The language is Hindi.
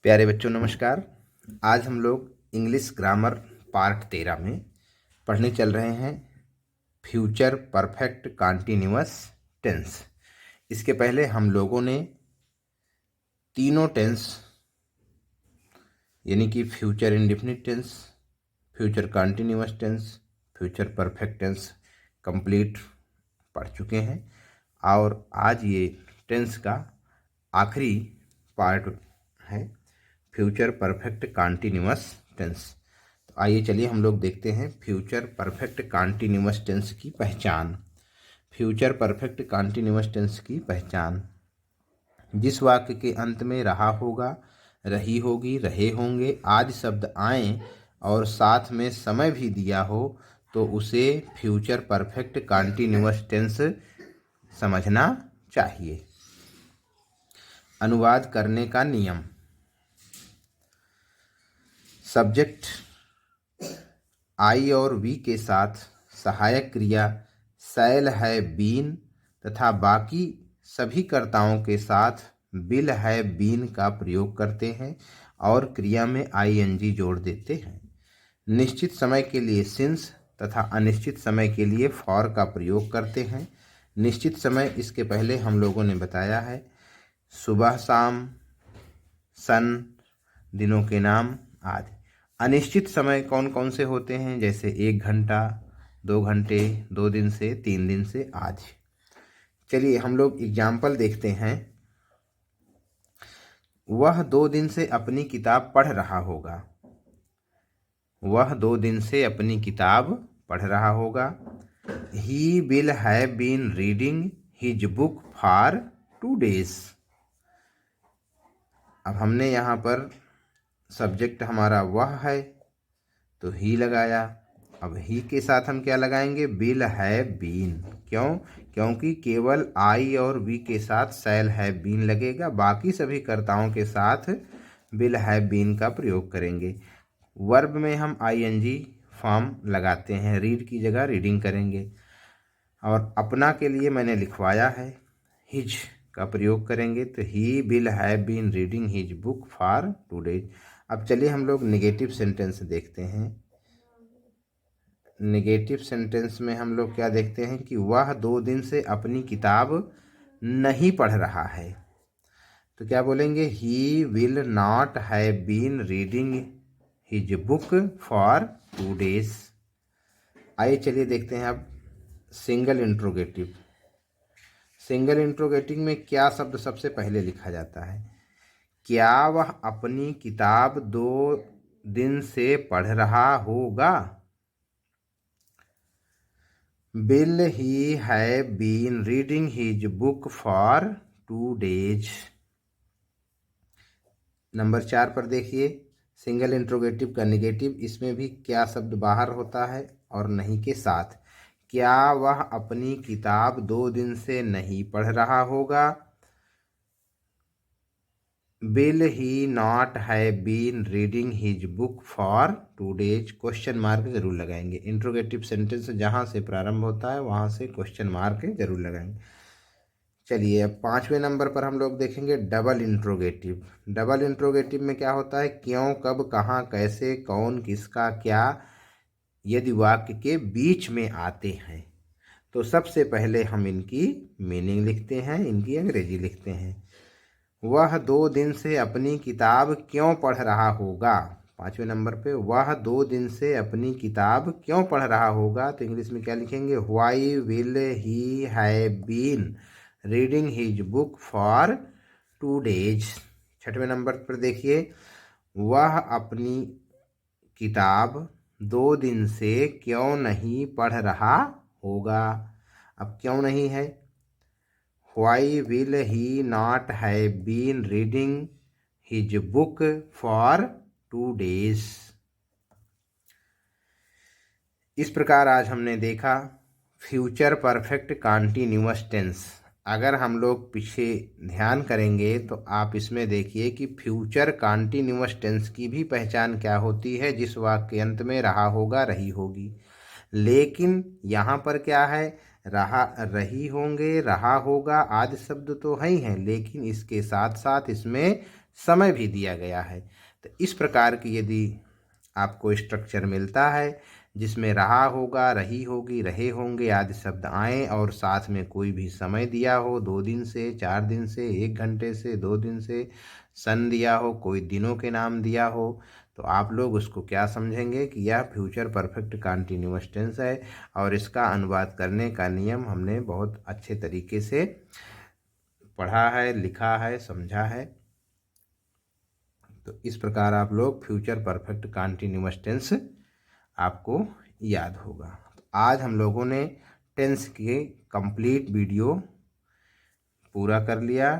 प्यारे बच्चों नमस्कार। आज हम लोग इंग्लिश ग्रामर पार्ट 13 में पढ़ने चल रहे हैं फ्यूचर परफेक्ट कॉन्टिन्यूअस टेंस। इसके पहले हम लोगों ने तीनों टेंस यानी कि future indefinite tense, future continuous tense, future perfect tense complete पढ़ चुके हैं और आज ये टेंस का आखिरी पार्ट है फ्यूचर परफेक्ट कॉन्टिन्यूअस टेंस। तो आइए चलिए हम लोग देखते हैं फ्यूचर परफेक्ट कॉन्टिन्यूअस टेंस की पहचान। फ्यूचर परफेक्ट कॉन्टिन्यूअस टेंस की पहचान: जिस वाक्य के अंत में रहा होगा, रही होगी, रहे होंगे आदि शब्द आए और साथ में समय भी दिया हो तो उसे फ्यूचर परफेक्ट कॉन्टिन्यूअस टेंस समझना चाहिए। अनुवाद करने का नियम: सब्जेक्ट आई और वी के साथ सहायक क्रिया सैल है बीन तथा बाकी सभी कर्ताओं के साथ बिल है बीन का प्रयोग करते हैं और क्रिया में आईएनजी जोड़ देते हैं। निश्चित समय के लिए सिंस तथा अनिश्चित समय के लिए फॉर का प्रयोग करते हैं। निश्चित समय इसके पहले हम लोगों ने बताया है, सुबह शाम, सन, दिनों के नाम आदि। अनिश्चित समय कौन कौन से होते हैं, जैसे 1 घंटा, 2 घंटे, 2 दिन से, 3 दिन से आदि। चलिए हम लोग एग्जाम्पल देखते हैं। वह 2 दिन से अपनी किताब पढ़ रहा होगा। वह 2 दिन से अपनी किताब पढ़ रहा होगा। He will have been reading his book for 2 days। अब हमने यहाँ पर सब्जेक्ट हमारा वह है तो ही लगाया। अब ही के साथ हम क्या लगाएंगे, विल हैव बीन। क्यों? क्योंकि केवल आई और वी के साथ शैल हैव बीन लगेगा, बाकी सभी कर्ताओं के साथ विल हैव बीन का प्रयोग करेंगे। वर्ब में हम आईएनजी फॉर्म लगाते हैं, रीड की जगह रीडिंग करेंगे। और अपना के लिए मैंने लिखवाया है, हिज का प्रयोग करेंगे तो he will have been reading his book for 2 days। अब चलिए हम लोग नेगेटिव सेंटेंस देखते हैं। नेगेटिव सेंटेंस में हम लोग क्या देखते हैं कि वह 2 दिन से अपनी किताब नहीं पढ़ रहा है, तो क्या बोलेंगे, he will not have been reading his book for 2 days। आइए चलिए देखते हैं अब सिंगल इंट्रोगेटिव। सिंगल इंट्रोगेटिव में क्या शब्द सबसे पहले लिखा जाता है? क्या वह अपनी किताब 2 दिन से पढ़ रहा होगा? Will he have been reading his book for 2 days। Number 4 पर देखिए, सिंगल इंट्रोगेटिव का नेगेटिव, इसमें भी क्या शब्द बाहर होता है और नहीं के साथ। क्या वह अपनी किताब 2 दिन से नहीं पढ़ रहा होगा? Will he not have been reading his book for 2 days। Question mark जरूर लगाएंगे। इंट्रोगेटिव सेंटेंस जहाँ से प्रारंभ होता है वहाँ से क्वेश्चन मार्क जरूर लगाएंगे। चलिए अब 5वें नंबर पर हम लोग देखेंगे डबल इंट्रोगेटिव। डबल इंट्रोगेटिव में क्या होता है, क्यों, कब, कहाँ, कैसे, कौन, किसका, क्या यदि वाक्य के बीच में आते हैं तो सबसे पहले हम इनकी मीनिंग लिखते हैं, इनकी अंग्रेजी लिखते हैं। वह 2 दिन से अपनी किताब क्यों पढ़ रहा होगा? 5वें नंबर पे वह 2 दिन से अपनी किताब क्यों पढ़ रहा होगा, तो इंग्लिश में क्या लिखेंगे, why will he have been reading his book for 2 days। 6वें नंबर पर देखिए, वह अपनी किताब 2 दिन से क्यों नहीं पढ़ रहा होगा। अब क्यों नहीं है, why will he not have been reading his book for 2 days। इस प्रकार आज हमने देखा फ्यूचर परफेक्ट कॉन्टिन्यूअस टेंस। अगर हम लोग पीछे ध्यान करेंगे तो आप इसमें देखिए कि फ्यूचर कॉन्टिन्यूअस टेंस की भी पहचान क्या होती है, जिस वाक्य अंत में रहा होगा, रही होगी। लेकिन यहाँ पर क्या है, रहा, रही होंगे, रहा होगा आदि शब्द तो है ही हैं, लेकिन इसके साथ साथ इसमें समय भी दिया गया है। तो इस प्रकार की यदि आपको स्ट्रक्चर मिलता है जिसमें रहा होगा, रही होगी, रहे होंगे आदि शब्द आएँ और साथ में कोई भी समय दिया हो, 2 दिन से, 4 दिन से, 1 घंटे से, 2 दिन से, सन दिया हो, कोई दिनों के नाम दिया हो, तो आप लोग उसको क्या समझेंगे कि यह फ्यूचर परफेक्ट कंटीन्यूअस टेंस है। और इसका अनुवाद करने का नियम हमने बहुत अच्छे तरीके से पढ़ा है, लिखा है, समझा है। तो इस प्रकार आप लोग फ्यूचर परफेक्ट कंटीन्यूअस टेंस आपको याद होगा। तो आज हम लोगों ने टेंस के कंप्लीट वीडियो पूरा कर लिया।